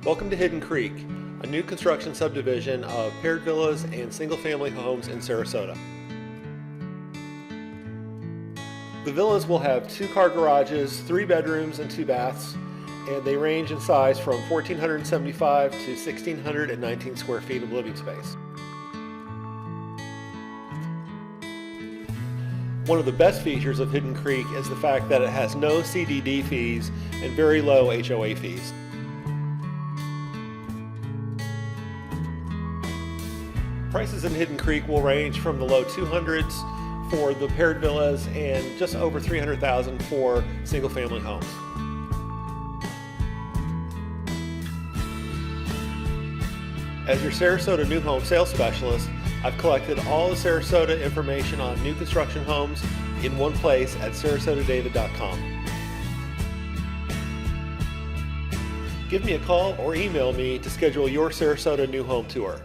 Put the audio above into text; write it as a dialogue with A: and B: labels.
A: Welcome to Hidden Creek, a new construction subdivision of paired villas and single-family homes in Sarasota. The villas will have 2-car garages, 3 bedrooms, and 2 baths, and they range in size from 1,475 to 1,619 square feet of living space. One of the best features of Hidden Creek is the fact that it has no CDD fees and very low HOA fees. Prices in Hidden Creek will range from the low 200s for the paired villas and just over $300,000 for single-family homes. As your Sarasota new home sales specialist, I've collected all the Sarasota information on new construction homes in one place at sarasotodavid.com. Give me a call or email me to schedule your Sarasota new home tour.